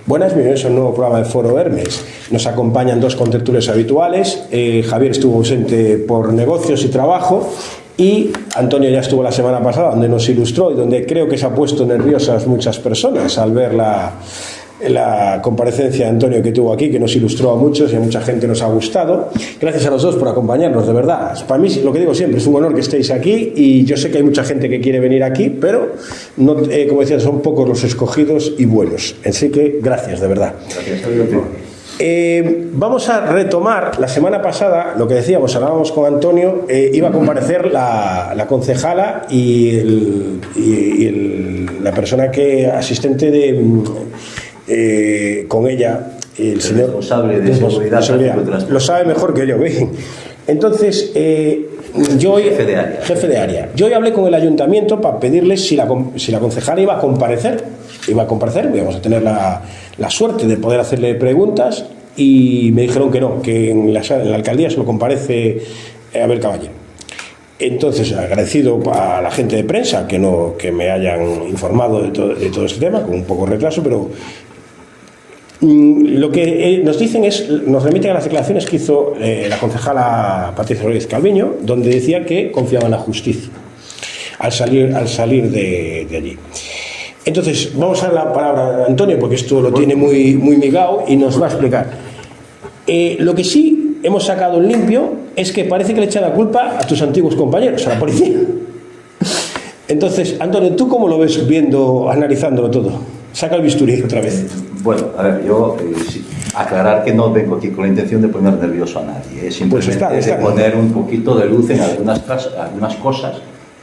Buenas, bienvenidos a un nuevo programa de Foro Hermes. Nos acompañan dos contertulios habituales. Javier estuvo ausente por negocios y trabajo, y Antonio ya estuvo la semana pasada, donde nos ilustró y donde creo que se ha puesto nerviosas muchas personas al ver la comparecencia de Antonio que tuvo aquí, que nos ilustró a muchos y a mucha gente nos ha gustado. Gracias a los dos por acompañarnos, de verdad. Para mí, lo que digo siempre, es un honor que estéis aquí, y yo sé que hay mucha gente que quiere venir aquí, pero no, como decía, son pocos los escogidos y buenos. Así que gracias, de verdad. Gracias. Vamos a retomar la semana pasada lo que decíamos, hablábamos con Antonio, iba a comparecer la concejala y la persona que asistente con ella, el señor responsable de seguridad. Lo sabe mejor que yo, ¿ve? Entonces, yo hoy, jefe de área. Yo hoy hablé con el ayuntamiento para pedirles si la concejala iba a comparecer. Íbamos a tener la suerte de poder hacerle preguntas, y me dijeron que no, que en la alcaldía solo comparece Abel Caballero. Entonces, agradecido a la gente de prensa que me hayan informado de todo este tema, con un poco de retraso, pero lo que nos dicen nos remiten a las declaraciones que hizo la concejala Patricia Rodríguez Calviño, donde decía que confiaba en la justicia al salir de allí. Entonces, vamos a dar la palabra a Antonio, porque esto lo tiene muy, muy migado y nos va a explicar. Lo que sí hemos sacado en limpio es que parece que le echa la culpa a tus antiguos compañeros, a la policía. Entonces, Antonio, ¿tú cómo lo ves analizándolo todo? Saca el bisturí otra vez. Bueno, a ver, yo aclarar que no vengo aquí con la intención de poner nervioso a nadie, simplemente pues está de poner un poquito de luz en algunas cosas,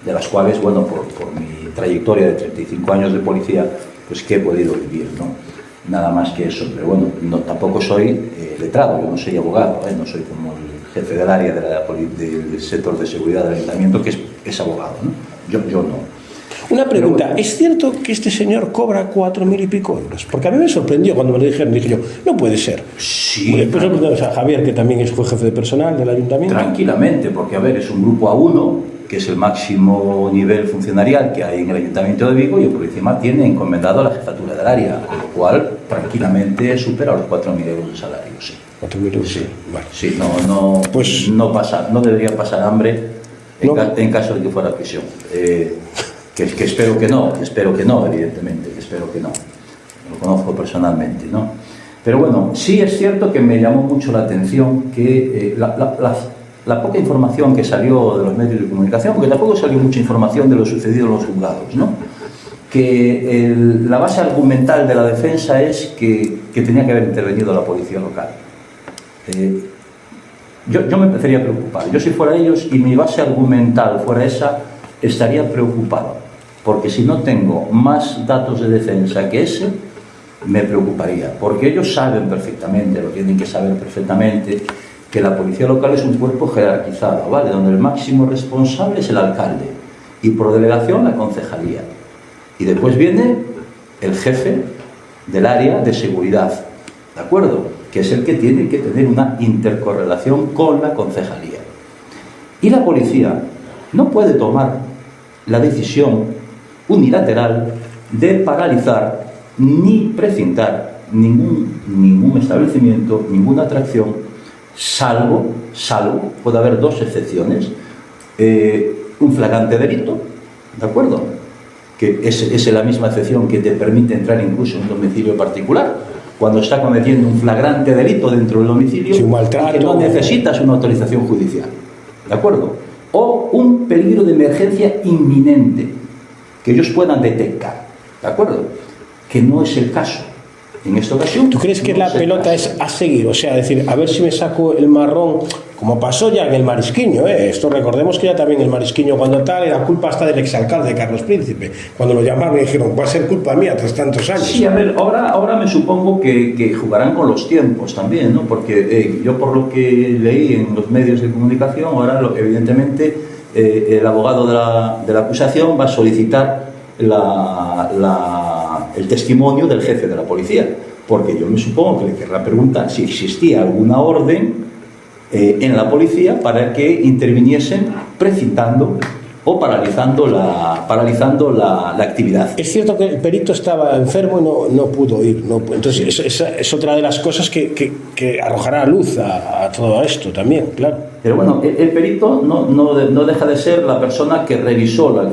de las cuales, bueno, por mi trayectoria de 35 años de policía, pues que he podido vivir, ¿no? Nada más que eso. Pero bueno, tampoco soy letrado, yo no soy abogado, no soy como el jefe del área del sector de seguridad del ayuntamiento, que es abogado, ¿no? Yo no. Una pregunta, bueno, ¿es cierto que este señor cobra 4.000 y pico euros? Porque a mí me sorprendió cuando me lo dijeron, dije yo, no puede ser. Sí. Después le preguntamos a Javier, que también fue jefe de personal del ayuntamiento. Tranquilamente, porque a ver, es un grupo A1, que es el máximo nivel funcionarial que hay en el Ayuntamiento de Vigo, y por encima tiene encomendado la jefatura del área, con lo cual tranquilamente supera los 4.000 euros de salario. Sí. 4.000 euros. Sí. Vale. Sí, pues, no debería pasar hambre en caso de que fuera prisión. Que espero que no, evidentemente, espero que no. Lo conozco personalmente, ¿no? Pero bueno, sí es cierto que me llamó mucho la atención que la poca información que salió de los medios de comunicación, porque tampoco salió mucha información de lo sucedido en los juzgados, ¿no? Que la base argumental de la defensa es que tenía que haber intervenido la policía local. Yo me empezaría a preocupar. Yo, si fuera ellos y mi base argumental fuera esa, estaría preocupado, porque si no tengo más datos de defensa que ese, me preocuparía, porque ellos saben perfectamente, lo tienen que saber perfectamente, que la policía local es un cuerpo jerarquizado, ¿vale? Donde el máximo responsable es el alcalde, y por delegación la concejalía, y después viene el jefe del área de seguridad, ¿de acuerdo? Que es el que tiene que tener una intercorrelación con la concejalía. Y la policía no puede tomar la decisión unilateral de paralizar ni precintar ningún establecimiento, ninguna atracción, salvo, puede haber dos excepciones, un flagrante delito, ¿de acuerdo? Que es la misma excepción que te permite entrar incluso en un domicilio particular, cuando está cometiendo un flagrante delito dentro del domicilio, y que no necesitas una autorización judicial, ¿de acuerdo? O un peligro de emergencia inminente que ellos puedan detectar, ¿de acuerdo? Que no es el caso. En esta ocasión... ¿Tú crees que la pelota es a seguir? O sea, decir, a ver si me saco el marrón, como pasó ya en el Marisquiño, ¿eh? Esto recordemos que ya también el Marisquiño, cuando tal, era culpa hasta del exalcalde Carlos Príncipe. Cuando lo llamaron y dijeron, va a ser culpa mía tras tantos años. Sí, a ver, ahora me supongo que jugarán con los tiempos también, ¿no? Porque yo, por lo que leí en los medios de comunicación, ahora evidentemente el abogado de la acusación va a solicitar el testimonio del jefe de la policía, porque yo me supongo que le querrá preguntar si existía alguna orden en la policía para que interviniesen precintando o paralizando la actividad. Es cierto que el perito estaba enfermo y no pudo ir. Entonces, esa es otra de las cosas que arrojará luz a todo esto también, claro. Pero bueno, el perito no deja de ser la persona que revisó la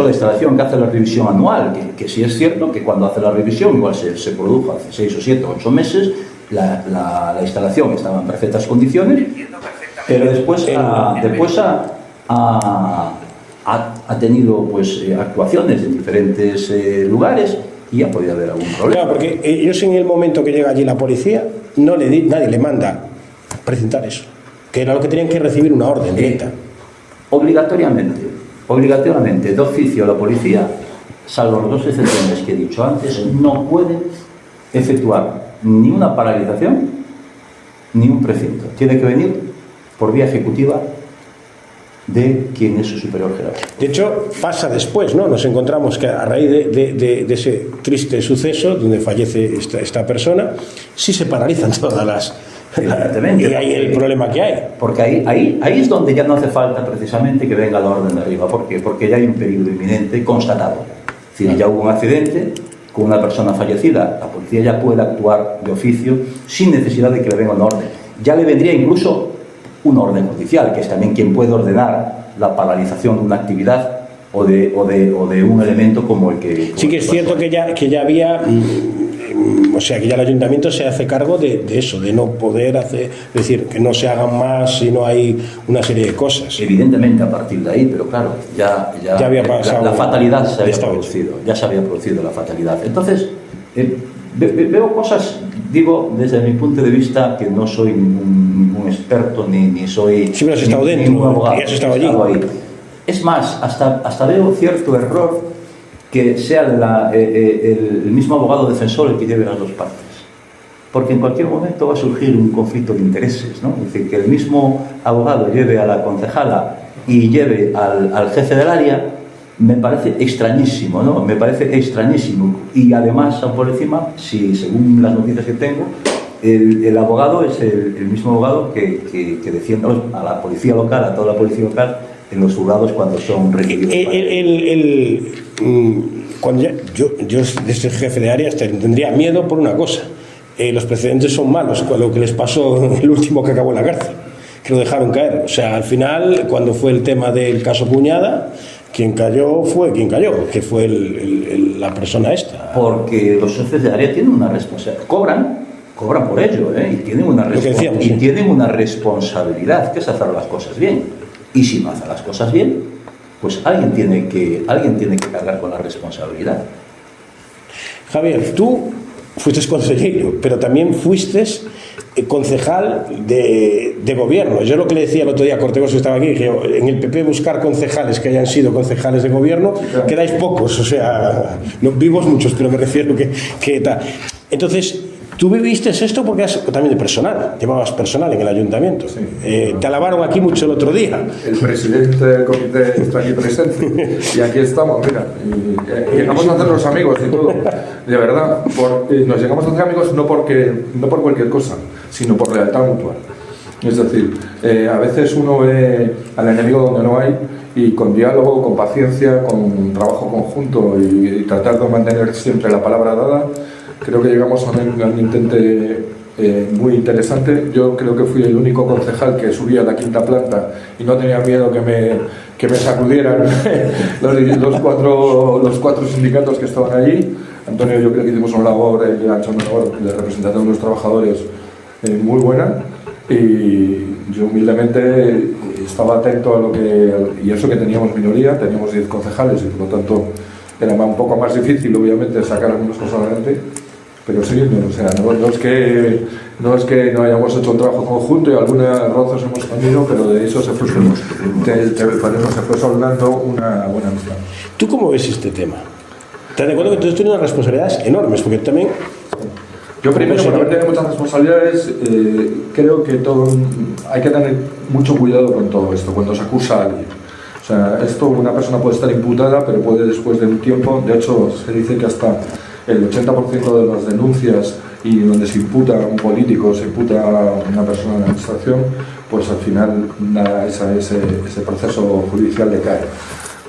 instalación, que hace la revisión anual, que sí es cierto que cuando hace la revisión, igual se produjo hace 6 o 7 o 8 meses, la instalación estaba en perfectas condiciones, pero después ha tenido pues actuaciones en diferentes lugares y ha podido haber algún problema. Claro, porque ellos en el momento que llega allí la policía, nadie le manda presentar eso, que era lo que tenían que recibir una orden directa. Obligatoriamente, de oficio la policía, salvo las 2 excepciones que he dicho antes, no puede efectuar ni una paralización ni un precinto. Tiene que venir por vía ejecutiva de quien es su superior jerárquico. De hecho, pasa después, ¿no? Nos encontramos que a raíz de ese triste suceso donde fallece esta persona, sí se paralizan todas las... Evidentemente. Y ahí el problema que hay. Porque ahí es donde ya no hace falta precisamente que venga la orden de arriba. ¿Por qué? Porque ya hay un peligro inminente constatado. Es decir, ya hubo un accidente con una persona fallecida. La policía ya puede actuar de oficio sin necesidad de que le venga una orden. Ya le vendría incluso una orden judicial, que es también quien puede ordenar la paralización de una actividad o de un elemento como el que... Sí que es cierto que ya había... O sea, que ya el ayuntamiento se hace cargo de eso, de no poder hacer, es decir, que no se hagan más si no hay una serie de cosas. Evidentemente a partir de ahí, pero claro, ya había pasado, la fatalidad se había producido, ya se había producido la fatalidad. Entonces, veo cosas, digo, desde mi punto de vista, que no soy ningún experto, ni soy... Sí, pero has estado dentro, ningún abogado, y has estado allí. Ahí. Es más, hasta veo cierto error que sea el mismo abogado defensor el que lleve las 2 partes. Porque en cualquier momento va a surgir un conflicto de intereses, ¿no? Es decir, que el mismo abogado lleve a la concejala y lleve al jefe del área, me parece extrañísimo, ¿no? Me parece extrañísimo. Y además, por encima, si según las noticias que tengo, el abogado es el mismo abogado que defiende a la policía local, a toda la policía local, en los juzgados cuando son requeridos. Cuando yo desde jefe de área tendría miedo por una cosa. Los precedentes son malos, con lo que les pasó el último que acabó en la cárcel, que lo dejaron caer. O sea, al final, cuando fue el tema del caso Puñada, quien cayó, que fue la persona esta. Porque los jefes de área tienen una responsabilidad, cobran por ello, y tienen una responsabilidad, que es hacer las cosas bien. Y si no hace las cosas bien, pues alguien tiene que cargar con la responsabilidad. Javier, tú fuiste consejero, pero también fuiste concejal de gobierno. Yo lo que le decía el otro día a Cortegos, que estaba aquí, dije, en el PP buscar concejales que hayan sido concejales de gobierno, quedáis pocos, o sea, no vivos muchos, pero me refiero que tal. Entonces, tú viviste esto porque eras también de personal, llevabas personal en el ayuntamiento. Sí. Te alabaron aquí mucho el otro día. El presidente del comité está aquí presente y aquí estamos, mira. Y llegamos a hacernos amigos y todo, de verdad. Nos llegamos a hacer amigos no por cualquier cosa, sino por lealtad mutua. Es decir, a veces uno ve al enemigo donde no hay, y con diálogo, con paciencia, con trabajo conjunto y tratar de mantener siempre la palabra dada, creo que llegamos a un intente muy interesante. Yo creo que fui el único concejal que subía a la 5ª planta y no tenía miedo que me sacudieran los 4 sindicatos que estaban allí. Antonio, yo creo que hicimos una labor, ha hecho una labor de representación de los trabajadores muy buena, y yo humildemente estaba atento a lo que... Y eso que teníamos minoría, teníamos 10 concejales y por lo tanto era un poco más difícil, obviamente, sacar algunas cosas adelante. Pero sí, o sea, no es que no hayamos hecho un trabajo conjunto y algunos rozos hemos tenido, pero de eso se fue soldando una buena amistad. ¿Tú cómo ves este tema? ¿Te das cuenta que tú tienes unas responsabilidades enormes? Porque también... Yo primero, por haber tenido muchas responsabilidades, creo que hay que tener mucho cuidado con todo esto, cuando se acusa a alguien. O sea, una persona puede estar imputada, pero puede después de un tiempo, de hecho se dice que hasta el 80% de las denuncias y donde se imputa a un político, se imputa a una persona de la administración, pues al final ese proceso judicial decae.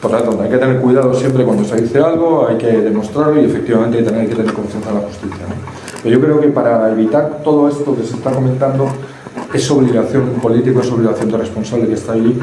Por lo tanto, hay que tener cuidado siempre cuando se dice algo, hay que demostrarlo y efectivamente hay que tener confianza en la justicia, ¿no? Pero yo creo que para evitar todo esto que se está comentando, es obligación de un político, es obligación de responsable que está allí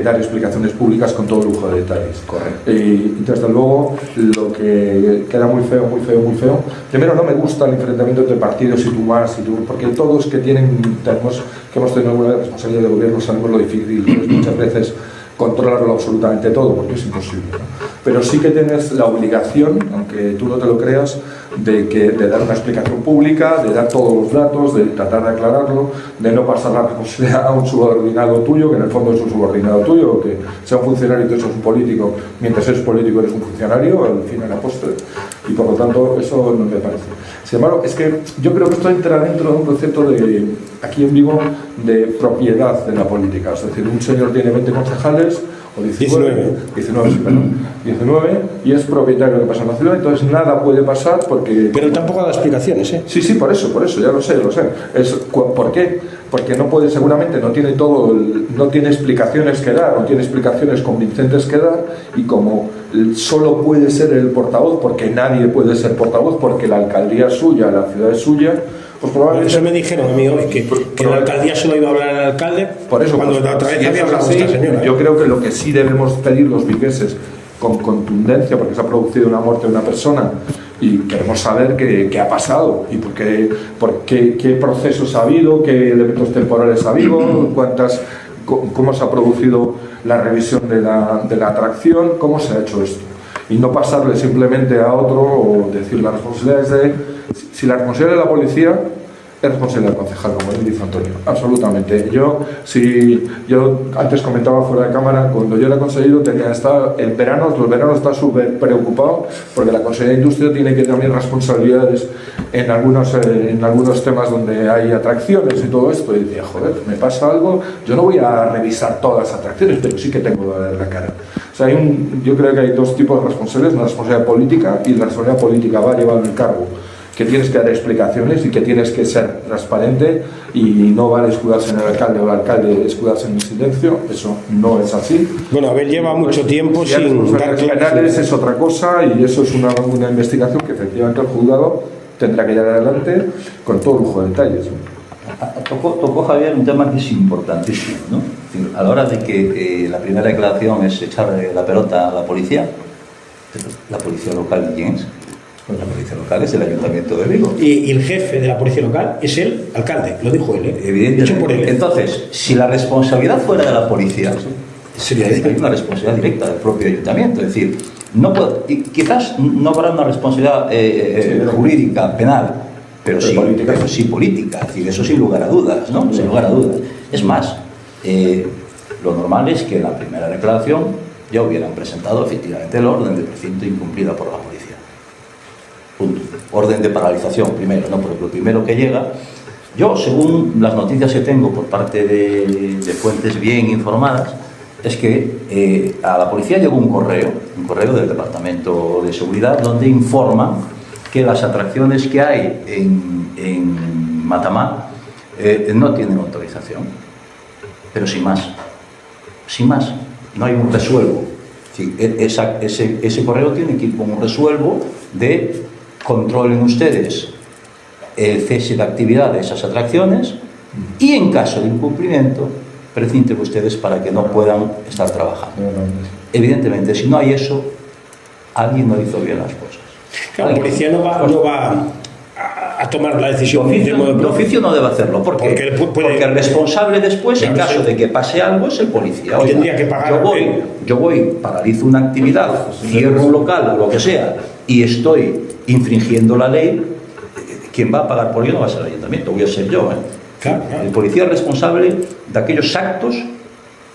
dar explicaciones públicas con todo lujo de detalles. Correcto. Y desde luego, lo que queda muy feo, muy feo, muy feo. Primero, no me gusta el enfrentamiento entre partidos y tú más, y tú, porque todos que hemos tenido alguna responsabilidad de gobierno sabemos lo difícil que es muchas veces controlarlo absolutamente todo, porque es imposible, ¿no? Pero sí que tienes la obligación, aunque tú no te lo creas, de dar una explicación pública, de dar todos los datos, de tratar de aclararlo, de no pasar la responsabilidad a un subordinado tuyo, que en el fondo es un subordinado tuyo, o que sea un funcionario y tú eres un político, mientras eres político eres un funcionario, al fin y al postre, y por lo tanto eso no me parece. Sin embargo, es que yo creo que esto entra dentro de un concepto de, aquí en Vigo, de propiedad de la política, es decir, un señor tiene 20 concejales, o 19, y es propietario de lo que pasa en la ciudad, entonces nada puede pasar porque... Pero tampoco da explicaciones, ¿eh? Sí, por eso, ya lo sé. ¿Por qué? Porque no puede, seguramente no tiene explicaciones que dar, no tiene explicaciones convincentes que dar, y como solo puede ser el portavoz, porque nadie puede ser portavoz, porque la alcaldía es suya, la ciudad es suya, pues probablemente... Eso me dijeron a mí hoy, que en la alcaldía solo iba a hablar el alcalde, por eso, cuando la otra vez había hablado esta señora. Yo creo que lo que sí debemos pedir los vigueses con contundencia, porque se ha producido una muerte de una persona y queremos saber qué ha pasado y qué procesos ha habido, qué elementos temporales ha habido, cómo se ha producido la revisión de la atracción, cómo se ha hecho esto. Y no pasarle simplemente a otro o decir las responsabilidades si la responsabilidad de la policía es responsabilidad del concejal, como bien dice Antonio, absolutamente. Yo antes comentaba fuera de cámara, cuando yo era consejero los veranos está súper preocupado porque la Consejería de Industria tiene que también responsabilidades en algunos temas donde hay atracciones y todo esto, y decía, joder, me pasa algo, yo no voy a revisar todas las atracciones, pero sí que tengo que dar la cara. O sea, yo creo que hay dos tipos de responsables, una responsabilidad política, y la responsabilidad política va llevando el cargo, que tienes que dar explicaciones y que tienes que ser transparente, y no vale escudarse en el alcalde o el alcalde escudarse en el silencio, eso no es así. Bueno, Abel lleva mucho tiempo sin dar penales, es otra cosa, y eso es una investigación que efectivamente el juzgado tendrá que llevar adelante con todo lujo de detalles. Tocó Javier un tema que es importantísimo, ¿no? A la hora de que la primera declaración es echarle la pelota a la policía local, ¿quién es? Pues la policía local es el Ayuntamiento de Vigo. Y el jefe de la policía local es el alcalde, lo dijo él, ¿eh? Evidentemente. Hecho por él. Entonces, si la responsabilidad fuera de la policía, sería hay una responsabilidad directa del propio Ayuntamiento. Es decir, quizás no habrá una responsabilidad jurídica, penal, pero sí política. Es decir, eso sin lugar a dudas, ¿no? Sin lugar a dudas. Es más, lo normal es que en la primera declaración ya hubieran presentado efectivamente el orden de precinto incumplida por la policía. Punto. Orden de paralización primero, ¿no? Porque lo primero que llega, yo según las noticias que tengo por parte de fuentes bien informadas, es que a la policía llegó un correo del Departamento de Seguridad, donde informan que las atracciones que hay en Matamá no tienen autorización, pero sin más, no hay un resuelvo. Ese correo tiene que ir con un resuelvo de controlen ustedes el cese de actividad de esas atracciones y en caso de incumplimiento precinten ustedes para que no puedan estar trabajando. Evidentemente, si no hay eso, alguien no hizo bien las cosas. Claro, la policía no va a tomar la decisión de oficio no debe hacerlo. Porque el responsable después, en caso de que pase algo, es el policía. Oiga, tendría que pagar. Yo voy, paralizo una actividad, cierro un local o lo que sea, y estoy infringiendo la ley, quien va a pagar por ello no va a ser el Ayuntamiento, voy a ser yo. Claro. El policía es responsable de aquellos actos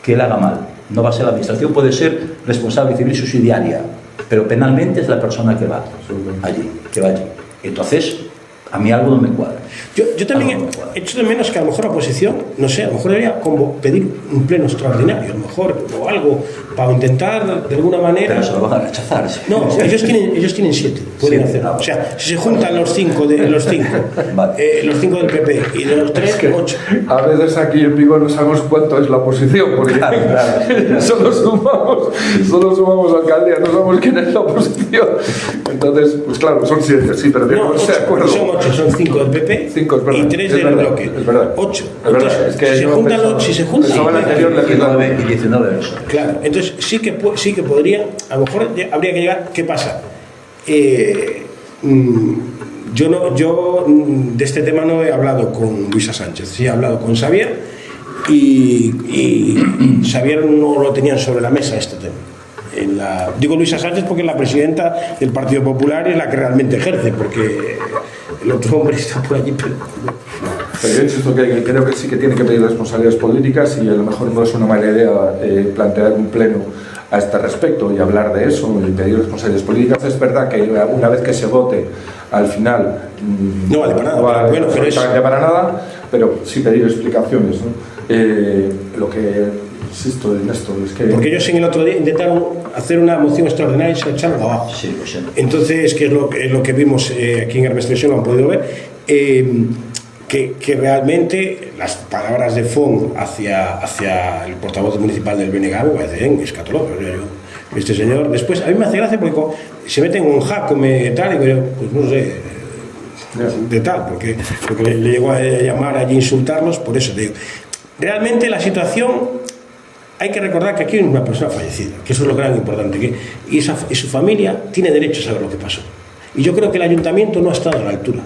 que él haga mal. No va a ser la administración, puede ser responsable civil subsidiaria, pero penalmente es la persona que va allí. Entonces, a mí algo no me cuadra. Yo también echo de menos que a lo mejor la oposición, no sé, a lo mejor debería como pedir un pleno extraordinario, a lo mejor, o algo, para intentar de alguna manera. Pero se lo van a rechazar. ¿Sí? No, ellos tienen 7, pueden hacerlo. O sea, si se juntan los 5 los 5 del PP y de los 3, 8. A veces aquí en Vigo no sabemos cuánto es la oposición, porque claro. solo sumamos alcaldía, no sabemos quién es la oposición. Entonces, pues claro, son 7, sí, pero no, 8, de acuerdo. Son 8, son 5 del PP 5, es verdad, y 3 del bloque. Es verdad. 8. Es verdad, Entonces, es que si se juntan pensaba en la anterior legislatura. Y 19 de eso. Claro, entonces sí que podría, a lo mejor habría que llegar. ¿Qué pasa? Yo de este tema no he hablado con Luisa Sánchez, sí he hablado con Xavier y Xavier no lo tenían sobre la mesa este tema. Digo Luisa Sánchez porque es la presidenta del Partido Popular y es la que realmente ejerce, porque el otro hombre está por allí. Pero yo insisto que creo que sí que tiene que pedir responsabilidades políticas y a lo mejor no es una mala idea plantear un pleno a este respecto y hablar de eso y pedir responsabilidades políticas. Es verdad que una vez que se vote, al final no vale para nada, no vale bueno, pero para nada, pero sí pedir explicaciones, ¿no? Lo que insisto en esto es que... Porque ellos en el otro día intentaron hacer una moción extraordinaria y se echaron abajo. Sí, lo siento. Entonces, que es lo que vimos aquí en Hermes Televisión, lo han podido ver, que realmente las palabras de Font hacia el portavoz municipal del BNG me parecen escatológicas. Este señor, después, a mí me hace gracia porque se meten en un Jacome tal, y yo, pues no sé, de tal, porque le llegó a llamar allí, insultarlos, por eso te digo. Realmente la situación, hay que recordar que aquí hay una persona fallecida, que eso es lo gran importante, y su familia tiene derecho a saber lo que pasó. Y yo creo que el ayuntamiento no ha estado a la altura.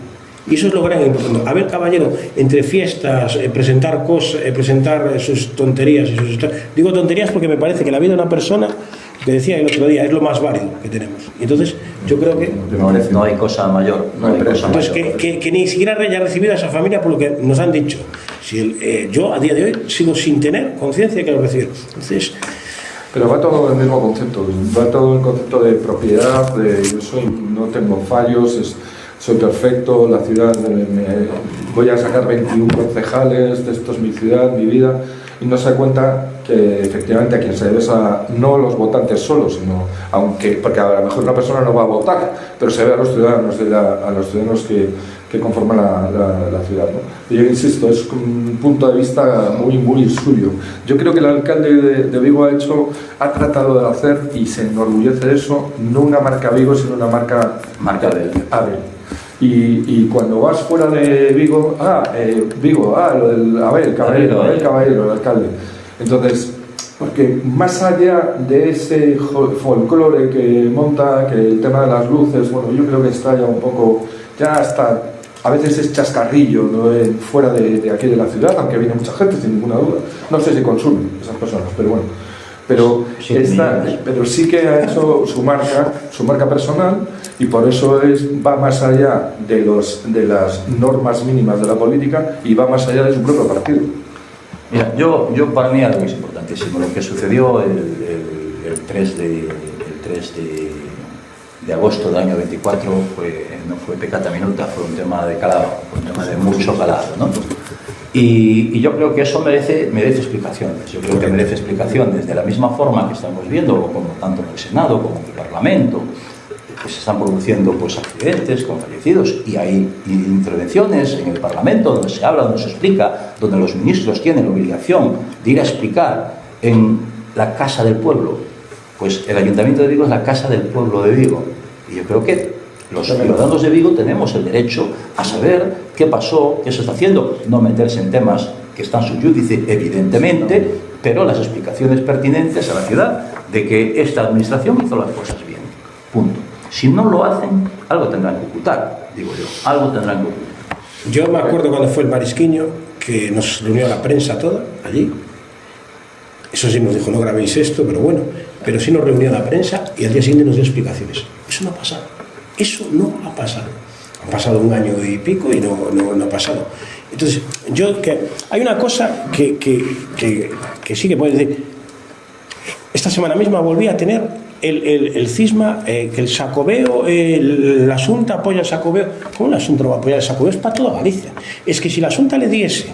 Y eso es lo gran importante. A ver, caballero, entre fiestas, presentar cosas, presentar sus tonterías y sus... Digo tonterías porque me parece que la vida de una persona, que decía el otro día, es lo más válido que tenemos. Entonces, yo creo que... No hay cosa mayor. Entonces, que ni siquiera haya recibido a esa familia por lo que nos han dicho. Yo, a día de hoy, sigo sin tener conciencia de que lo recibieron. Entonces... Pero va todo en el mismo concepto. Va todo en concepto de propiedad, de no tengo fallos, soy perfecto, la ciudad, voy a sacar 21 concejales, esto es mi ciudad, mi vida, y no se da cuenta que efectivamente a quien se debe no los votantes solos, sino, porque a lo mejor una persona no va a votar, pero se ve a los ciudadanos, a los ciudadanos que conforman la ciudad, ¿no? Y yo insisto, es un punto de vista muy, muy suyo. Yo creo que el alcalde de Vigo ha tratado de hacer, y se enorgullece de eso, no una marca Vigo, sino una marca Abel. Y cuando vas fuera de Vigo, lo del Abel Caballero, el alcalde. Entonces, porque más allá de ese folclore que monta, que el tema de las luces, bueno, yo creo que está ya un poco, ya hasta, a veces es chascarrillo, ¿no? Fuera de aquí de la ciudad, aunque viene mucha gente, sin ninguna duda. No sé si consumen esas personas, pero bueno. Pero sí que ha hecho su marca personal, y por eso va más allá de las normas mínimas de la política y va más allá de su propio partido. Mira, yo para mí algo es importantísimo. Lo que sucedió el 3 de agosto del año 24 no fue peccata minuta, fue un tema de calado, fue un tema de mucho calado, ¿no? Y yo creo que eso merece explicaciones. Yo creo que merece explicaciones de la misma forma que estamos viendo, como tanto en el Senado como en el Parlamento, que se están produciendo pues accidentes con fallecidos, y hay intervenciones en el Parlamento donde se habla, donde se explica, donde los ministros tienen la obligación de ir a explicar en la Casa del Pueblo. Pues el Ayuntamiento de Vigo es la Casa del Pueblo de Vigo, y yo creo que los ciudadanos de Vigo tenemos el derecho a saber qué pasó, qué se está haciendo, no meterse en temas que están sub judice, evidentemente, pero las explicaciones pertinentes a la ciudad de que esta administración hizo las cosas bien. Punto. Si no lo hacen, algo tendrán que ocultar, digo yo, algo tendrán que ocultar. Yo me acuerdo cuando fue el Marisquiño, que nos reunió la prensa toda allí. Eso sí nos dijo, no grabéis esto, pero bueno, pero sí nos reunió la prensa y al día siguiente nos dio explicaciones. Eso no ha pasado. Eso no ha pasado. Ha pasado un año y pico y no ha pasado. Entonces, hay una cosa que sí que puedo decir. Esta semana misma volví a tener el cisma, que el Xacobeo, la Xunta apoya el Xacobeo. ¿Cómo la Xunta no va a apoyar el Xacobeo? Es para toda Galicia. Es que si la Xunta le diese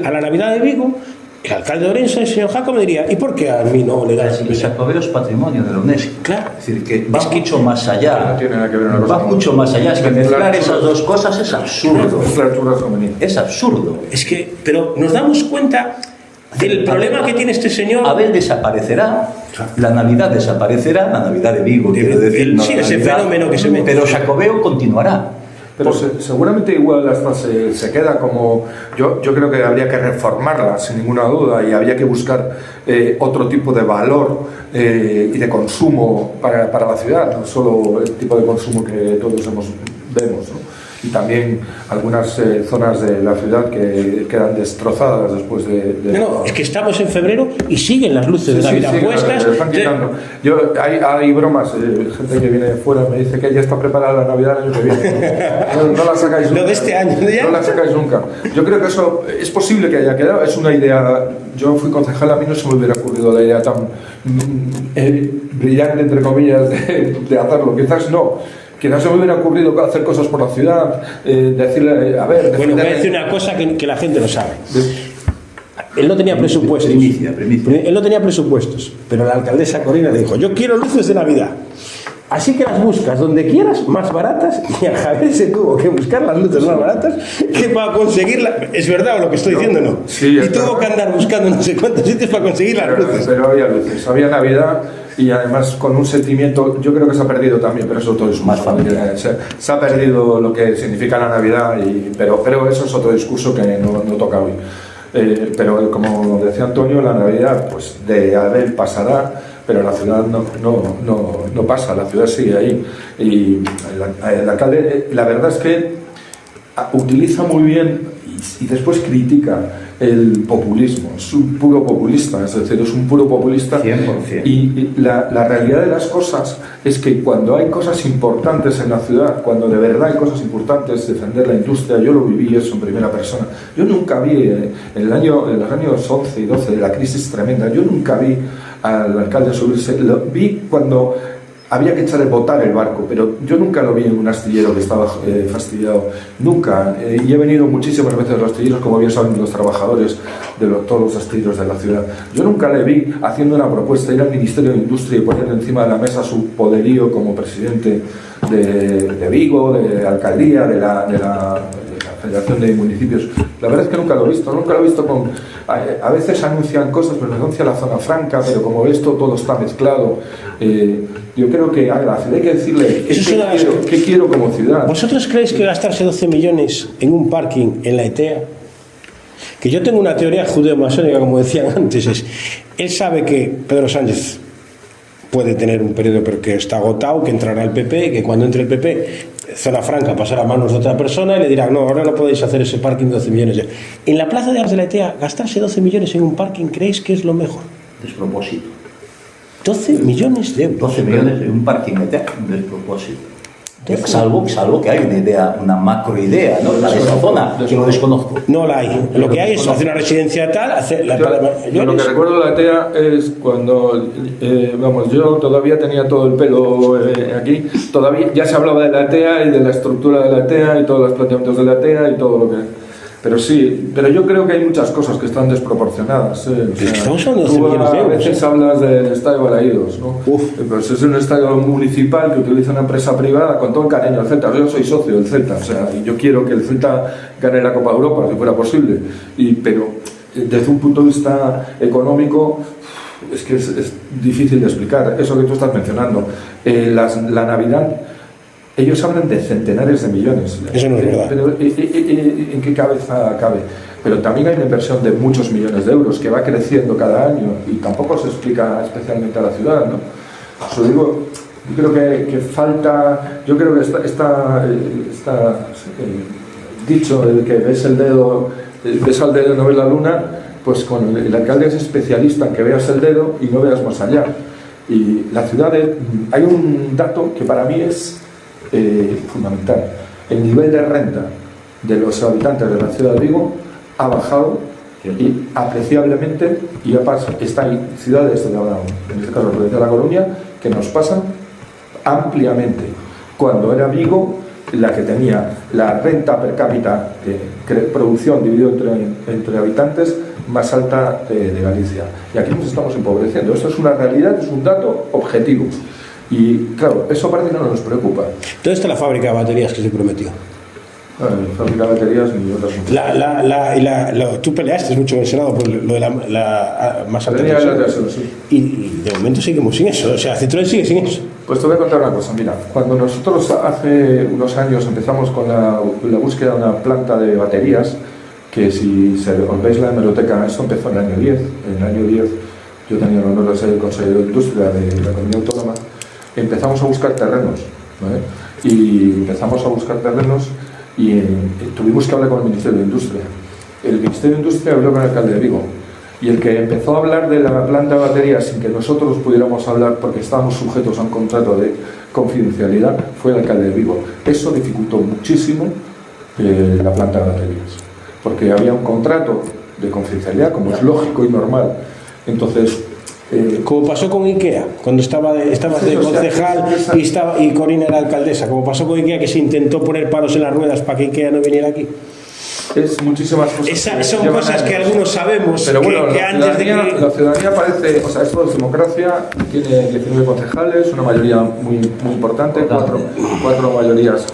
a la Navidad de Vigo, el alcalde de Orense, el señor Jaco, me diría: ¿y por qué a mí no le da ese El Xacobeo es patrimonio de la UNESCO. Claro. Es decir, que va mucho más allá. No tiene nada que ver una cosa Va con mucho otra. más allá. Es que mezclar esas dos cosas es absurdo. Mezclar churras con meninas. Es absurdo. Es que, pero nos damos cuenta del problema que tiene este señor. Abel desaparecerá, la Navidad desaparecerá, la Navidad de Vigo, quiero decir. Sí, la ese Navidad, fenómeno que se ve. Pero Xacobeo continuará. Pero seguramente igual hasta se queda como... Yo creo que habría que reformarla, sin ninguna duda, y habría que buscar otro tipo de valor y de consumo para la ciudad, no solo el tipo de consumo que todos vemos, ¿no? Y también algunas zonas de la ciudad que quedan destrozadas después de... No, es que estamos en febrero y siguen las luces de Navidad puestas. Están quitando. Hay bromas, gente que viene de fuera me dice que ya está preparada la Navidad el año que viene. No la sacáis nunca. Lo de este año, ¿ya? No la sacáis nunca. Yo creo que eso es posible que haya quedado, es una idea. Yo fui concejal, a mí no se me hubiera ocurrido la idea tan brillante, entre comillas, de hacerlo. Quizás no. Quizás se me hubiera ocurrido hacer cosas por la ciudad, decirle, a ver... Bueno, voy a decir una cosa que la gente no sabe. Él no tenía presupuestos. Primicia. Él no tenía presupuestos, pero la alcaldesa Corina le dijo: yo quiero luces de Navidad. Así que las buscas donde quieras, más baratas, y a Javier se tuvo que buscar las luces más baratas que para conseguirlas. ¿Es verdad lo que estoy diciendo o no? Sí, y tuvo que andar buscando no sé cuántos sitios para conseguir las luces. Pero había luces, había Navidad, y además con un sentimiento, yo creo que se ha perdido también, pero eso todo es Más familiar. se ha perdido lo que significa la Navidad, pero eso es otro discurso que no toca hoy. Pero como decía Antonio, la Navidad pues de Abel pasará, pero la ciudad no pasa, la ciudad sigue ahí. Y el alcalde, la verdad es que utiliza muy bien y después critica el populismo. Es un puro populista, es decir, es un puro populista. 100%. Y la realidad de las cosas es que cuando hay cosas importantes en la ciudad, cuando de verdad hay cosas importantes, defender la industria, yo lo viví eso en primera persona. Yo nunca vi, en los años 11 y 12 de la crisis tremenda, yo nunca vi al alcalde subirse. Lo vi cuando había que botar el barco, pero yo nunca lo vi en un astillero que estaba fastidiado, nunca. Y he venido muchísimas veces a los astilleros, como bien saben los trabajadores de todos los astilleros de la ciudad. Yo nunca le vi haciendo una propuesta, ir al Ministerio de Industria y poner encima de la mesa su poderío como presidente de Vigo, de alcaldía, de la Federación de Municipios. La verdad es que nunca lo he visto con... A veces anuncian cosas, pero anuncia la zona franca, pero como esto todo está mezclado, yo creo que a la ciudad hay que decirle qué quiero como ciudad. ¿Vosotros creéis que gastarse 12 millones en un parking en la ETEA? Que yo tengo una teoría judeo-masónica, como decían antes, él sabe que Pedro Sánchez puede tener un periodo pero que está agotado, que entrará el PP, que cuando entre el PP, zona franca pasará a manos de otra persona y le dirán: no, ahora no podéis hacer ese parking de 12 millones. En la Plaza de Arts de la ETEA, gastarse 12 millones en un parking, ¿creéis que es lo mejor? Despropósito. 12 millones de euros. 12 millones en un parking eterno, un despropósito. Salvo que hay una idea, una macroidea, ¿no? La de esa zona, que no desconozco. No la hay. Lo que hay es hacer una residencia tal, hacer la Yo lo que recuerdo de la ETEA es cuando, yo todavía tenía todo el pelo aquí, todavía ya se hablaba de la ETEA y de la estructura de la ETEA y todos los planteamientos de la ETEA y todo lo que... Pero sí, pero yo creo que hay muchas cosas que están desproporcionadas. Estamos hablando de Tú millones de a euros, veces hablas del estadio Balaídos, ¿no? Pues es un estadio municipal que utiliza una empresa privada con todo el cariño al Celta. Yo soy socio del Celta, y yo quiero que el Celta gane la Copa de Europa, si fuera posible. Pero desde un punto de vista económico, es que es difícil de explicar. Eso que tú estás mencionando, la Navidad... Ellos hablan de centenares de millones. Eso no es verdad. Pero ¿en qué cabeza cabe? Pero también hay una inversión de muchos millones de euros que va creciendo cada año y tampoco se explica especialmente a la ciudad, ¿no? Eso digo, yo creo que falta, yo creo que está dicho el que ves al dedo y no ves la luna, pues con el alcalde es especialista en que veas el dedo y no veas más allá. Y la ciudad, hay un dato que para mí es fundamental. El nivel de renta de los habitantes de la ciudad de Vigo ha bajado apreciablemente y está hay ciudades, en este caso la provincia de La Coruña, que nos pasa ampliamente. Cuando era Vigo la que tenía la renta per cápita de producción dividido entre habitantes más alta de Galicia. Y aquí nos estamos empobreciendo. Esto es una realidad, es un dato objetivo. Y claro, eso parece que no nos preocupa. ¿Dónde está la fábrica de baterías que se prometió? Fábrica de baterías ni otras cosas. Tú peleaste mucho en el Senado por lo de la más alta Tenía tensión. eso, sí. Y de momento seguimos sin eso. O sea, Citroën sigue sin eso. Pues te voy a contar una cosa. Mira, cuando nosotros hace unos años empezamos con la búsqueda de una planta de baterías, que si os veis la hemeroteca, esto empezó en el año 10. En el año 10 yo tenía el honor de ser el consejero de Industria de la Comunidad Autónoma. Empezamos a buscar terrenos, ¿vale? Y empezamos a buscar terrenos y tuvimos que hablar con el Ministerio de Industria. El Ministerio de Industria habló con el alcalde de Vigo, y el que empezó a hablar de la planta de baterías sin que nosotros pudiéramos hablar porque estábamos sujetos a un contrato de confidencialidad fue el alcalde de Vigo. Eso dificultó muchísimo la planta de baterías, porque había un contrato de confidencialidad, como es lógico y normal. Entonces, como pasó con IKEA, cuando estabas de concejal y Corina era alcaldesa, como pasó con IKEA, que se intentó poner palos en las ruedas para que IKEA no viniera aquí. Es muchísimas cosas. Son cosas que algunos sabemos, pero bueno, que antes de que... La ciudadanía parece, o sea, esto es democracia, tiene 19 concejales, una mayoría muy importante, cuatro mayorías,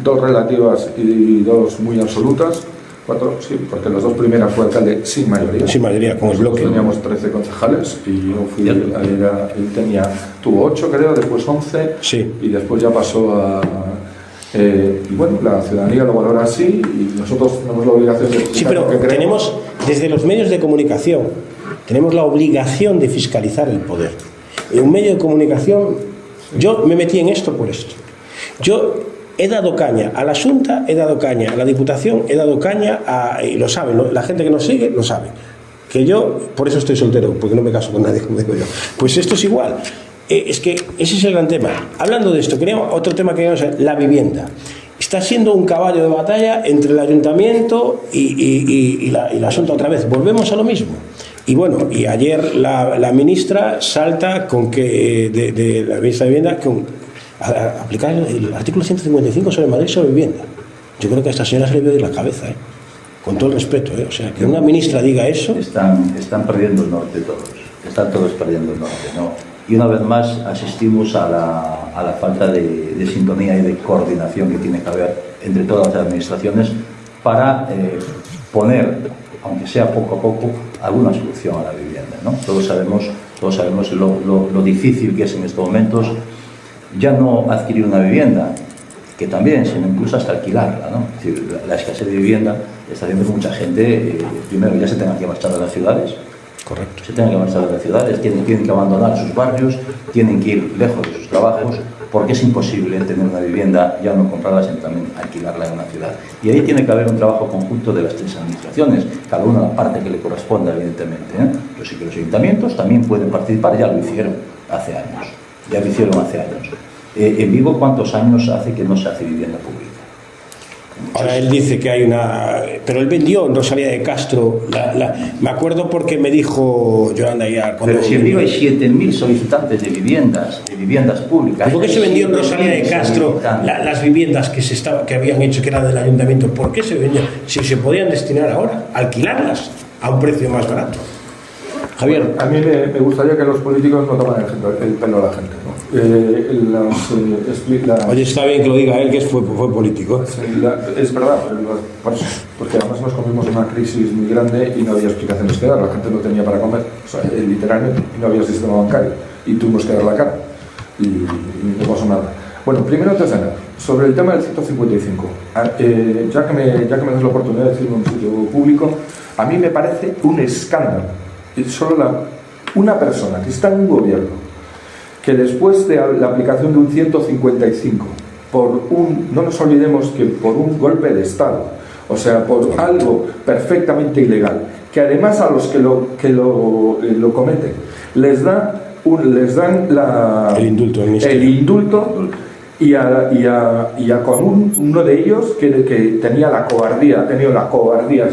2 relativas y 2 muy absolutas. 4, sí, porque las 2 primeras fue alcalde sin mayoría. Sin mayoría, con el bloque. Teníamos 13 concejales y yo fui, él tuvo 8 creo, después 11, sí. Y después ya pasó a... y bueno, la ciudadanía lo valora así y nosotros tenemos la obligación de... Sí, pero tenemos, desde los medios de comunicación, tenemos la obligación de fiscalizar el poder. En un medio de comunicación, yo me metí en esto por esto. Yo he dado caña a la Xunta, he dado caña a la Diputación, he dado caña y lo saben, la gente que nos sigue lo sabe, que yo, por eso estoy soltero, porque no me caso con nadie, como digo yo. Pues esto es igual. Es que ese es el gran tema. Hablando de esto, quería otro tema que queríamos saber, la vivienda. Está siendo un caballo de batalla entre el Ayuntamiento y la Xunta otra vez. Volvemos a lo mismo. Y bueno, y ayer la ministra salta con que, de la ministra de Vivienda, con aplicar el artículo 155 sobre Madrid sobre vivienda. Yo creo que a esta señora se le debe ir la cabeza, con todo el respeto, o sea, que una ministra diga eso... Están perdiendo el norte todos, están todos perdiendo el norte, ¿no? Y una vez más asistimos a la falta de sintonía y de coordinación que tiene que haber entre todas las administraciones para poner, aunque sea poco a poco, alguna solución a la vivienda, ¿no? Todos sabemos lo difícil que es en estos momentos ya no adquirir una vivienda, que también, sino incluso hasta alquilarla, ¿no? Es decir, la escasez de vivienda está haciendo que mucha gente, primero, ya se tenga que marchar de las ciudades. Correcto. Se tengan que marchar de las ciudades, tienen que abandonar sus barrios, tienen que ir lejos de sus trabajos, porque es imposible tener una vivienda, ya no comprarla, sino también alquilarla en una ciudad. Y ahí tiene que haber un trabajo conjunto de las 3 administraciones, cada una la parte que le corresponda, evidentemente, ¿eh? Yo sé que los ayuntamientos también pueden participar, ya lo hicieron hace años. Ya lo hicieron hace años. En Vigo, ¿cuántos años hace que no se hace vivienda pública? Ahora él dice que hay una... Pero él vendió en Rosalía de Castro. Me acuerdo porque me dijo Yolanda ya... Pero si en Vigo hay 7.000 solicitantes de viviendas públicas. ¿Por qué se vendió en Rosalía de Castro las viviendas que habían hecho, que eran del ayuntamiento? ¿Por qué se vendían? Si se podían destinar ahora, alquilarlas a un precio más barato. Javier. Bueno, a mí me gustaría que los políticos no toman el pelo a la gente, ¿no? Oye, está bien que lo diga él, que fue político. Es verdad, porque además nos comimos una crisis muy grande y no había explicaciones que dar, la gente no tenía para comer, o sea, literalmente, y no había sistema bancario, y tuvimos que dar la cara, y no pasó nada. Bueno, primero antes de nada, sobre el tema del 155, ya que me das la oportunidad de decirlo en un sitio público, a mí me parece un escándalo. Solo una persona que está en un gobierno que después de la aplicación de un 155 no nos olvidemos que por un golpe de Estado, o sea, por algo perfectamente ilegal, que además a los que lo cometen les dan el indulto y con uno de ellos que tenía la cobardía,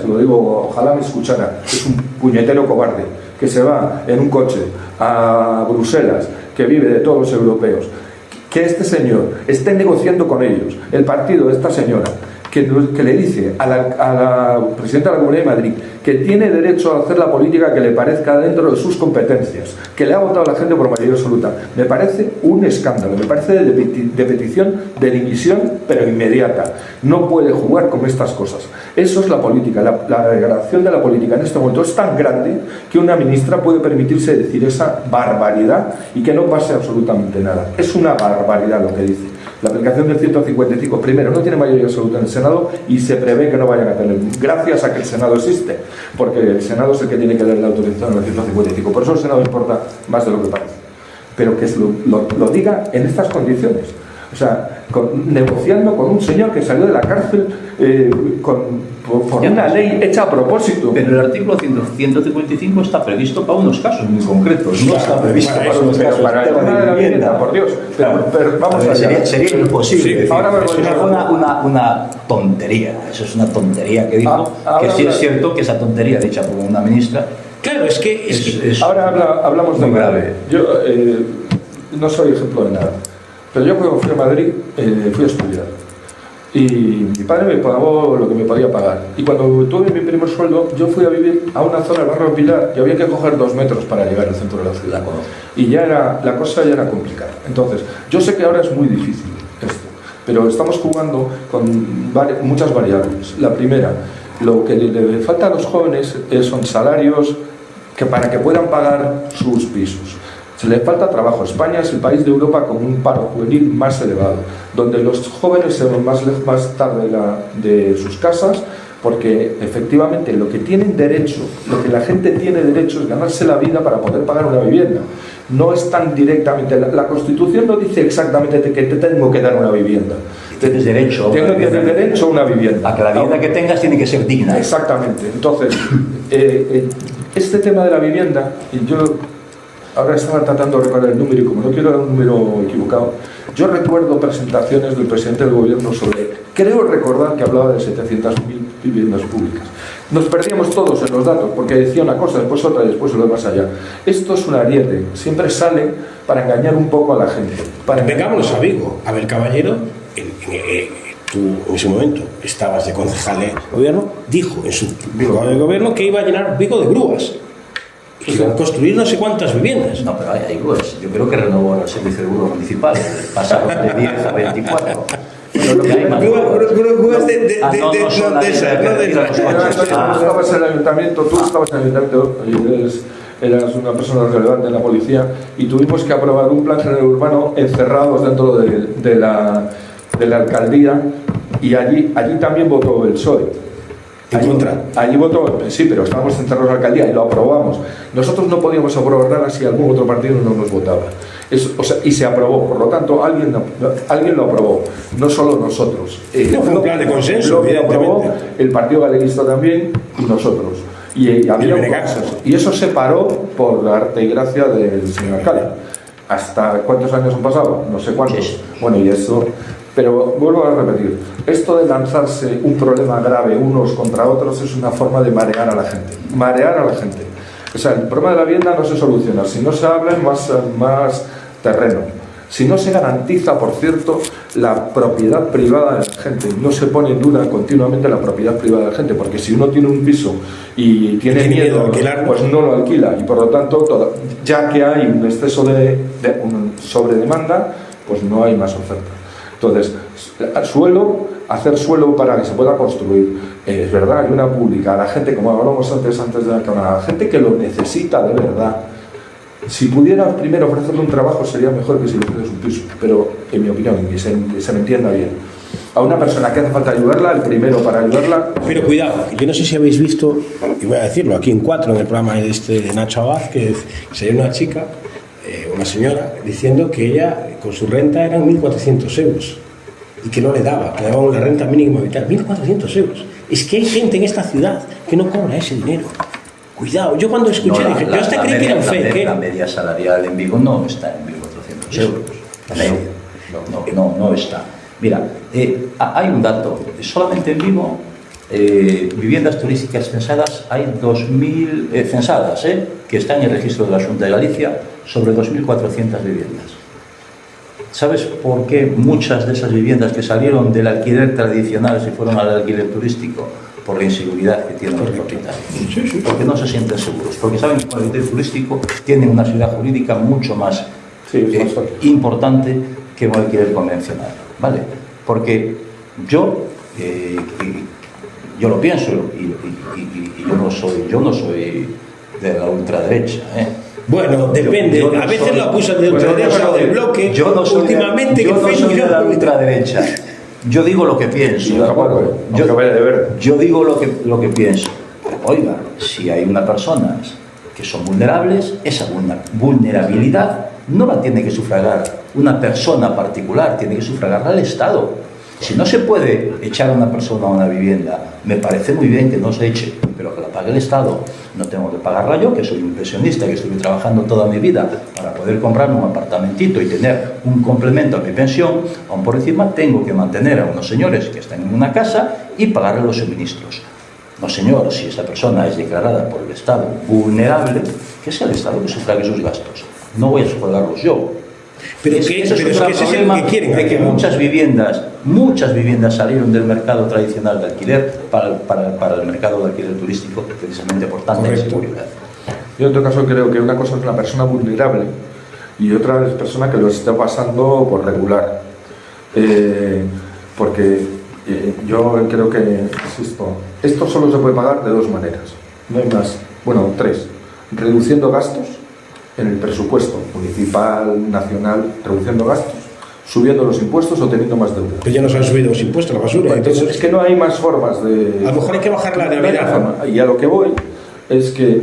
se lo digo, ojalá me escuchara, es un puñetero cobarde, que se va en un coche a Bruselas que vive de todos los europeos, que este señor esté negociando con ellos, el partido de esta señora, que le dice a la presidenta de la Comunidad de Madrid que tiene derecho a hacer la política que le parezca dentro de sus competencias, que le ha votado a la gente por mayoría absoluta, me parece un escándalo, me parece de petición de dimisión, pero inmediata. No puede jugar con estas cosas. Eso es la política. La degradación de la política en este momento es tan grande que una ministra puede permitirse decir esa barbaridad y que no pase absolutamente nada. Es una barbaridad lo que dice. La aplicación del 155, primero, no tiene mayoría absoluta en el Senado y se prevé que no vayan a tener, gracias a que el Senado existe, porque el Senado es el que tiene que dar la autorización al 155. Por eso el Senado importa más de lo que parece. Pero que lo diga en estas condiciones. O sea, negociando con un señor que salió de la cárcel por una ley hecha a propósito. Pero el artículo 155 está previsto para unos casos muy concretos. No está previsto para unos casos. Para el tema de la vivienda, por Dios. Pero vamos a ver. Sería imposible. Sí, ahora es una tontería. Eso es una tontería que dijo. Que sí es cierto que esa tontería dicha por una ministra. Claro, es que ahora hablamos de grave. Yo no soy ejemplo de nada. Pero yo cuando fui a Madrid fui a estudiar y mi padre me pagó lo que me podía pagar, y cuando tuve mi primer sueldo yo fui a vivir a una zona del barrio Pilar que había que coger 2 metros para llegar al centro de la ciudad, y la cosa ya era complicada. Entonces yo sé que ahora es muy difícil esto, pero estamos jugando con muchas variables. La primera, lo que le falta a los jóvenes son salarios para que puedan pagar sus pisos. Se le falta trabajo. España es el país de Europa con un paro juvenil más elevado, donde los jóvenes se van más tarde de sus casas, porque efectivamente lo que tienen derecho, lo que la gente tiene derecho es ganarse la vida para poder pagar una vivienda. No es tan directamente, la Constitución no dice exactamente que te tengo que dar una vivienda. Tienes derecho. Tengo que tener derecho a una vivienda. A que la vivienda que tengas tiene que ser digna. Exactamente. Entonces, este tema de la vivienda, y yo ahora estaba tratando de recordar el número y como no quiero dar un número equivocado, yo recuerdo presentaciones del presidente del gobierno creo recordar que hablaba de 700.000 viviendas públicas. Nos perdíamos todos en los datos porque decía una cosa, después otra y después lo de más allá. Esto es un ariete, siempre sale para engañar un poco a la gente. Vengámonos a Vigo. Abel Caballero, tú en ese momento estabas de concejal de gobierno, dijo en su programa de gobierno que iba a llenar Vigo de grúas. Y que iban a construir no sé cuántas viviendas. No, pero hay grúas. Yo creo que renovó el servicio de grúa municipal. Pasaron de 10 a 24. Grúas de estabas en el ayuntamiento, tú estabas en el ayuntamiento, eras una persona relevante en la policía, y tuvimos que aprobar un plan general urbano encerrados dentro de la alcaldía, y allí también votó el PSOE. Allí votó, sí, pero estábamos encerrados en la alcaldía y lo aprobamos. Nosotros no podíamos aprobar nada si algún otro partido no nos votaba. Y se aprobó, por lo tanto, alguien lo aprobó, no solo nosotros. No fue un plan de consenso, lo aprobó el Partido Galeguista también y nosotros. Y había un consenso. Y eso se paró por la arte y gracia del señor alcalde. ¿Hasta cuántos años han pasado? No sé cuántos. Bueno, y eso. Pero vuelvo a repetir, esto de lanzarse un problema grave unos contra otros es una forma de marear a la gente. Marear a la gente. O sea, el problema de la vivienda no se soluciona si no se abre más terreno, si no se garantiza, por cierto, la propiedad privada de la gente, no se pone en duda continuamente la propiedad privada de la gente, porque si uno tiene un piso y tiene miedo de alquilarlo, pues no lo alquila, y por lo tanto, ya que hay un exceso de sobredemanda, pues no hay más oferta. Entonces, hacer suelo para que se pueda construir, es verdad, hay una pública, a la gente, como hablamos antes de la cámara, a la gente que lo necesita de verdad. Si pudieras primero ofrecerle un trabajo sería mejor que si le ofreces un piso, pero en mi opinión, que se me entienda bien. A una persona que hace falta ayudarla, el primero para ayudarla. Pero cuidado, yo no sé si habéis visto, y voy a decirlo aquí en 4, en el programa de Nacho Abad, que se ve una chica, una señora, diciendo que ella con su renta eran 1.400 euros y que no le daba, que le daban una renta mínima vital. 1.400 euros. Es que hay gente en esta ciudad que no cobra ese dinero. Cuidado, yo cuando escuché dije, yo hasta creí que era un fake. La media salarial en Vigo no está en 1.400 euros. La media. No está. Mira, hay un dato. Solamente en Vigo viviendas turísticas censadas, hay 2.000 censadas, que están en el registro de la Xunta de Galicia, sobre 2.400 viviendas. ¿Sabes por qué muchas de esas viviendas que salieron del alquiler tradicional se fueron al alquiler turístico? Por la inseguridad que tienen los propietarios. Porque no se sienten seguros, porque saben que el alquiler turístico tiene una seguridad jurídica mucho más importante que un alquiler convencional, ¿vale? Porque yo lo pienso y yo no soy de la ultraderecha, Bueno, depende. A veces lo acusan de ultraderecha o de bloque. Yo no soy últimamente yo no soy de la ultraderecha. Yo digo lo que pienso. Yo digo lo que pienso. Oiga, si hay unas personas que son vulnerables, esa vulnerabilidad no la tiene que sufragar una persona particular, tiene que sufragarla el Estado. Si no se puede echar a una persona a una vivienda, me parece muy bien que no se eche, pero que la pague el Estado. No tengo que pagarla yo, que soy un pensionista, que estuve trabajando toda mi vida para poder comprarme un apartamentito y tener un complemento a mi pensión. Aún por encima tengo que mantener a unos señores que están en una casa y pagarle los suministros. No, señor, si esa persona es declarada por el Estado vulnerable, que sea el Estado que sufrague sus gastos. No voy a sufragarlos yo. Pero ese es el que quieren. De que muchas viviendas salieron del mercado tradicional de alquiler para el mercado de alquiler turístico, precisamente por tanta inseguridad. Yo en todo caso creo que una cosa es una persona vulnerable y otra es persona que lo está pasando por regular. Porque yo creo que, insisto, esto solo se puede pagar de dos maneras, no hay más, bueno, tres: reduciendo gastos en el presupuesto municipal, nacional, reduciendo gastos, subiendo los impuestos o teniendo más deuda. Pero ya nos han subido los impuestos, la basura. Entonces, es que no hay más formas de... A lo mejor hay que bajar la Navidad. Y a lo que voy es que,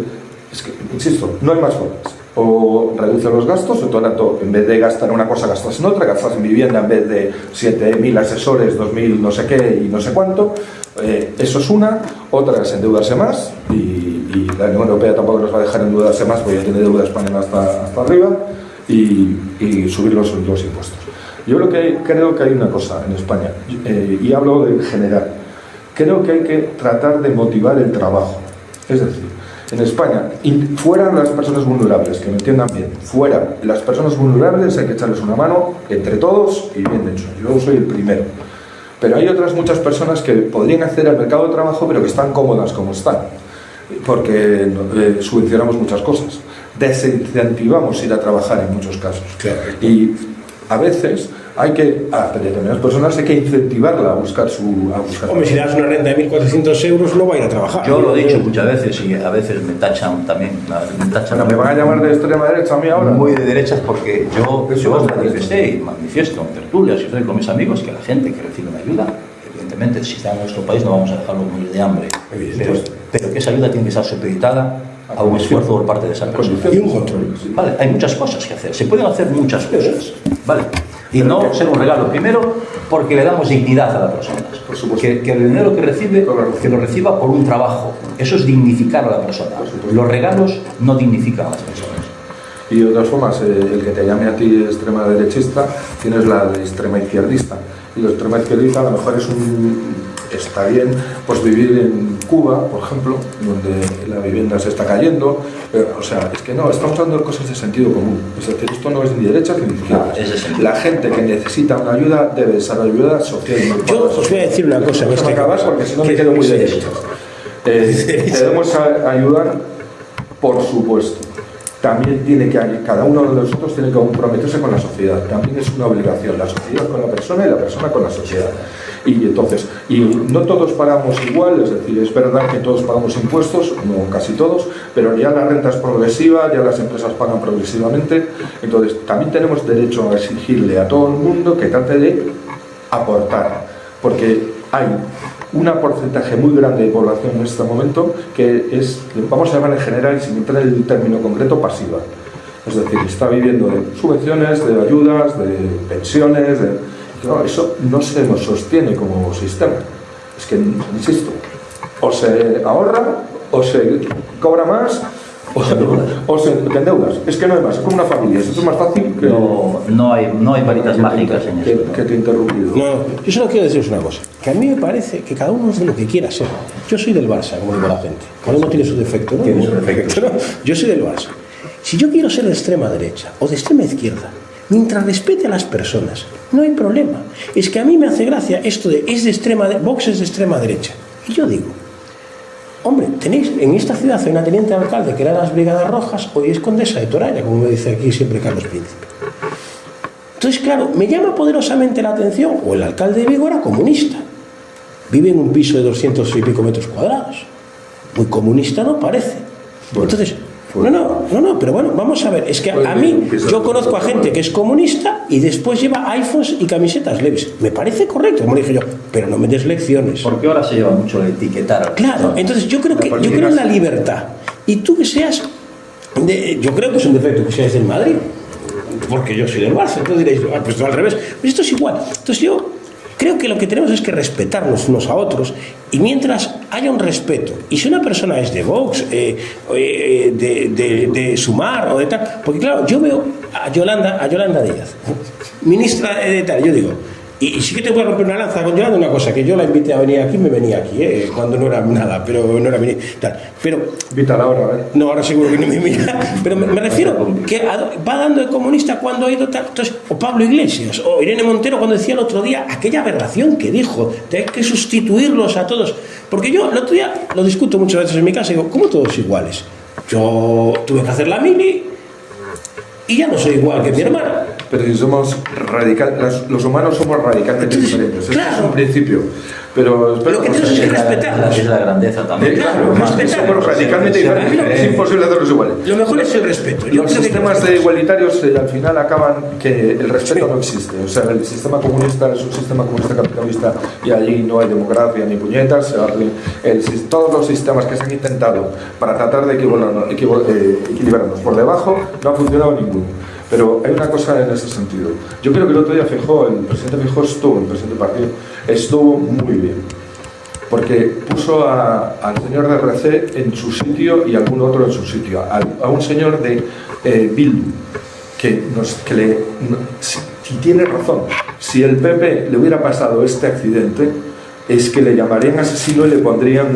insisto, no hay más formas. O reduce los gastos, o todo el rato, en vez de gastar en una cosa, gastas en otra, gastas en vivienda en vez de 7.000 asesores, 2.000 no sé qué y no sé cuánto. Eso es una. Otra es endeudarse más, y la Unión Europea tampoco nos va a dejar endeudarse más porque ya tiene deuda española hasta arriba, y subir los impuestos. Yo lo que creo que hay una cosa en España, y hablo en general, creo que hay que tratar de motivar el trabajo. Es decir, en España, fuera las personas vulnerables, que me entiendan bien, fuera las personas vulnerables hay que echarles una mano entre todos y bien hecho. Yo soy el primero. Pero hay otras muchas personas que podrían acceder al mercado de trabajo, pero que están cómodas como están, porque subvencionamos muchas cosas, desincentivamos ir a trabajar en muchos casos. Claro. Y a veces hay que, a determinadas personas hay que incentivarla a buscar Hombre, si le das una renta de 1.400 euros, no va a ir a trabajar. Yo lo he dicho muchas veces y a veces me tachan también. ¿Me van a llamar de extrema derecha a mí ahora? Muy de derechas, porque yo manifiesto en tertulias y estoy con mis amigos que la gente que recibe una ayuda, evidentemente, si está en nuestro país no vamos a dejarlo morir de hambre, pero que esa ayuda tiene que estar supeditada a un esfuerzo por parte de esa persona. Y un control. Vale, hay muchas cosas que hacer, se pueden hacer muchas cosas, ¿vale? Y no ser un regalo, primero porque le damos dignidad a las personas, que el dinero que recibe, que lo reciba por un trabajo, eso es dignificar a la persona. Los regalos no dignifican a las personas. Y de todas formas, el que te llame a ti extrema derechista, tienes la de extrema izquierdista, y la extrema izquierdista a lo mejor está bien pues vivir en Cuba, por ejemplo, donde la vivienda se está cayendo, o sea, es que no, estamos hablando de cosas de sentido común, es decir, esto no es ni derecha ni izquierda. La gente que necesita una ayuda debe ser ayuda social. Yo os voy a decir una cosa, porque si no me quedo muy derecho. Debemos ayudar, por supuesto. También cada uno de nosotros tiene que comprometerse con la sociedad, también es una obligación, la sociedad con la persona y la persona con la sociedad. Y entonces, no todos pagamos igual, es decir, es verdad que todos pagamos impuestos, no casi todos, pero ya la renta es progresiva, ya las empresas pagan progresivamente, entonces también tenemos derecho a exigirle a todo el mundo que trate de aportar, porque hay un porcentaje muy grande de población en este momento que es, vamos a llamar en general, sin entrar en el término concreto, pasiva. Es decir, está viviendo de subvenciones, de ayudas, de pensiones, claro, eso no se nos sostiene como sistema. Es que, insisto, o se ahorra o se cobra más O te endeudas. Es que no hay más, es como una familia. Esto es más fácil que... No hay varitas mágicas en eso. Que te he interrumpido. No, yo solo quiero deciros una cosa, que a mí me parece que cada uno es de lo que quiera ser. Yo soy del Barça, como digo la gente. Cada uno tiene su defecto, ¿no? Tiene su defecto. ¿No? Yo soy del Barça. Si yo quiero ser de extrema derecha o de extrema izquierda, mientras respete a las personas, no hay problema. Es que a mí me hace gracia esto de Vox es de extrema derecha. Y yo digo, hombre, tenéis en esta ciudad hay una teniente alcalde que era de las Brigadas Rojas, hoy es condesa de Toralla, como me dice aquí siempre Carlos Príncipe. Entonces, claro, me llama poderosamente la atención, o el alcalde de Vigo era comunista, vive en un piso de 200 y pico metros cuadrados, muy comunista no parece. Entonces, no, pero bueno, vamos a ver, es que a mí, yo conozco a gente que es comunista y después lleva iPhones y camisetas leves. Me parece correcto, como le dije yo, pero no me des lecciones. Porque ahora se lleva mucho el etiquetar. Claro, entonces yo creo en la libertad. Y tú que seas, yo creo que es un defecto que seas del Madrid, porque yo soy del Barça, entonces diréis, pues al revés, pues esto es igual. Entonces yo creo que lo que tenemos es que respetarnos unos a otros, y mientras haya un respeto, y si una persona es de Vox, de Sumar o de tal, porque claro, yo veo a Yolanda Díaz, ministra de tal, yo digo, y sí que te voy a romper una lanza con Yolanda, una cosa, que yo la invité a venir aquí, me venía aquí, cuando no era nada, pero no era tal, pero... Invítala ahora, ¿eh? No, ahora seguro que no me mira, pero me refiero que va dando de comunista cuando ha ido tal, entonces, o Pablo Iglesias, o Irene Montero cuando decía el otro día aquella aberración que dijo, de hay que sustituirlos a todos, porque yo el otro día lo discuto muchas veces en mi casa y digo, ¿cómo todos iguales? Yo tuve que hacer la mili y ya no soy igual que mi hermana. Pero si somos los humanos somos radicalmente diferentes. Claro. Eso es un principio. Pero lo que tienes es que respetarlos. Es la grandeza también. Claro, somos radicalmente diferentes. Es imposible hacerlos iguales. Lo mejor es el respeto. Los sistemas igualitarios al final acaban que el respeto no existe. O sea, el sistema comunista es un sistema comunista capitalista y allí no hay democracia ni puñetas. Todos los sistemas que se han intentado para tratar de equilibrarnos por debajo no ha funcionado ninguno. Pero hay una cosa en ese sentido. Yo creo que el otro día el presidente Feijóo el presidente del partido, estuvo muy bien. Porque puso al señor de RC en su sitio y algún otro en su sitio. A un señor de Bildu, si tiene razón, si el PP le hubiera pasado este accidente, es que le llamarían asesino y le pondrían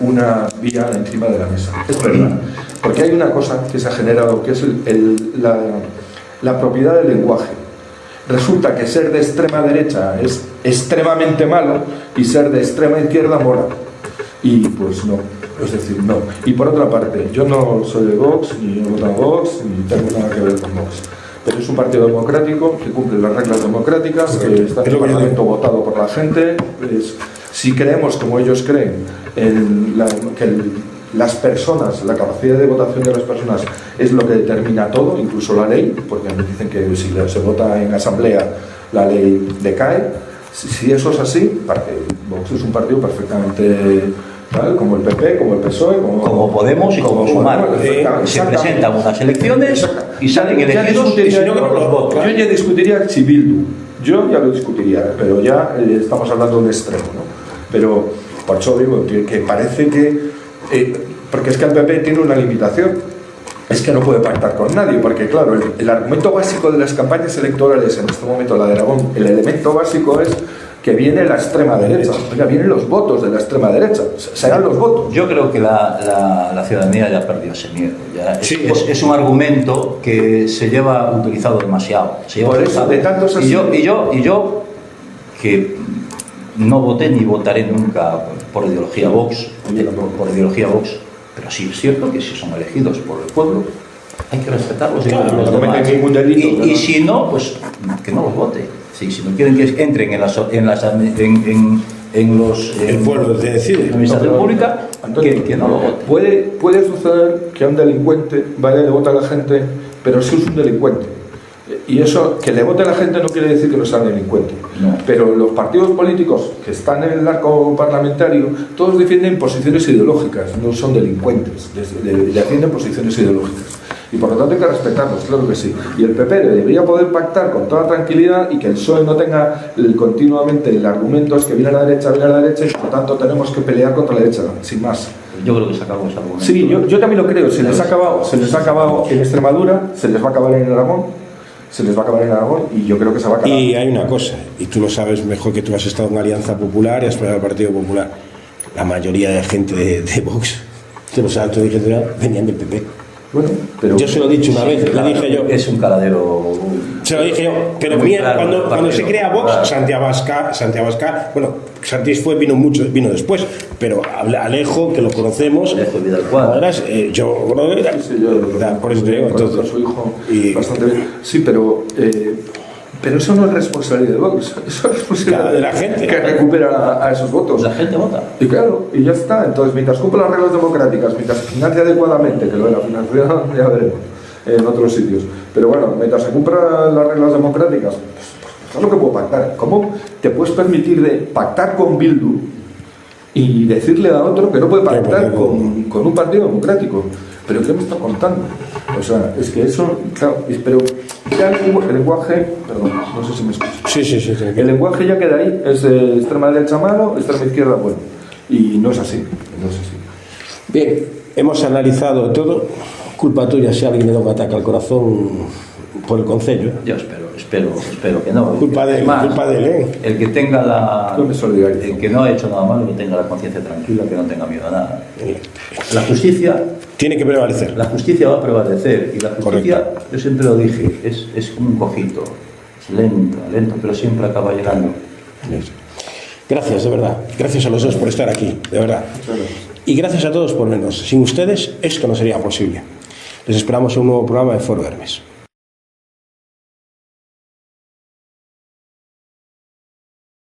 una vía encima de la mesa. Es verdad. Porque hay una cosa que se ha generado, que es la propiedad del lenguaje. Resulta que ser de extrema derecha es extremadamente malo y ser de extrema izquierda mola. Y pues no, es decir, no. Y por otra parte, yo no soy de Vox, ni he votado a Vox, ni tengo nada que ver con Vox. Pero es un partido democrático que cumple las reglas democráticas, que está en el Parlamento votado por la gente. Si creemos, como ellos creen, las personas, la capacidad de votación de las personas es lo que determina todo, incluso la ley, porque me dicen que si se vota en asamblea la ley decae. Si eso es así, Vox es un partido perfectamente tal, como el PP, como el PSOE, como Podemos y como Sumar. Se presentan unas elecciones y salen elegidos y si no, los votos. Yo ya discutiría si Bildu, yo ya lo discutiría, pero ya estamos hablando de un extremo, ¿no? Pero por eso digo que parece que porque es que el PP tiene una limitación, es que no puede pactar con nadie, porque claro, el argumento básico de las campañas electorales en este momento, la de Aragón, el elemento básico es que viene la extrema derecha, oiga, vienen los votos de la extrema derecha, serán los votos. Yo creo que la ciudadanía ya perdió ese miedo, es un argumento que se lleva utilizado demasiado. Por eso, de tantos así. Y yo que no voté ni votaré nunca por ideología Vox, pero sí es cierto que si son elegidos por el pueblo hay que respetarlos y claro, los no demás. cometen ningún delito, y si no, pues que no los vote. Si no quieren que entren en el pueblo decide. en la administración pública, Antonio, que no lo vote. Puede suceder que a un delincuente vaya y le vote a la gente, pero si es un delincuente. Y eso, que le vote a la gente no quiere decir que no sea delincuente. No. Pero los partidos políticos que están en el arco parlamentario, todos defienden posiciones ideológicas, no son delincuentes, defienden posiciones ideológicas. Y por lo tanto hay que respetarlos, claro que sí. Y el PP debería poder pactar con toda tranquilidad y que el PSOE no tenga continuamente el argumento es que viene a la derecha y por lo tanto tenemos que pelear contra la derecha, sin más. Yo creo que se acabó ese argumento. Sí, yo también lo creo. Se les ha acabado en Extremadura, se les va a acabar en Aragón, y yo creo que se va a acabar. Y hay una cosa, y tú lo sabes mejor que tú has estado en Alianza Popular y has peleado al Partido Popular. La mayoría de gente de Vox, de los altos dirigentes, venían del PP. Bueno, pero Yo se lo he dicho una vez, Claro, le dije yo. es un caladero. Se lo dije yo, pero Muy mira, claro, cuando se crea Vox, claro. Santiago Abascal, bueno, Santi vino después, pero Alejo, que lo conocemos, Alejo Vidal Cuadras. yo, sí, yo por eso te digo, conozco entonces, a su hijo y- bastante bien. Sí, pero eso no es responsabilidad de Vox, eso es responsabilidad Claro, de la gente. que recupera a esos votos. La gente vota. Y claro, y ya está. Entonces, mientras cumpla las reglas democráticas, mientras se financie adecuadamente, que lo de la financiación ya veremos en otros sitios, pero bueno, mientras se cumplan las reglas democráticas, pues es lo que puedo pactar. ¿Cómo te puedes permitir de pactar con Bildu y decirle a otro que no puede pactar con un partido democrático? ¿Pero qué me está contando? O sea, es que eso, claro, pero ya el lenguaje, perdón, no sé si me escuchas. sí. El lenguaje ya queda ahí, es extrema derecha malo, extrema izquierda bueno. Y no es así, no es así. Bien, hemos analizado todo. Culpa tuya si alguien le da un ataque al corazón por el Concello. Yo espero que no. Culpa de él, Es más, culpa de él, ¿eh? El que tenga Yo me solidarizo. el que no ha hecho nada malo, que tenga la conciencia tranquila, que no tenga miedo a nada. La justicia Tiene que prevalecer. va a prevalecer y la justicia, yo siempre lo dije, es como un cojito, es lento, pero siempre acaba llegando. Gracias, de verdad. Gracias a los dos por estar aquí, de verdad. Y gracias a todos por vernos. Sin ustedes esto no sería posible. Les esperamos en un nuevo programa de Foro Hermes.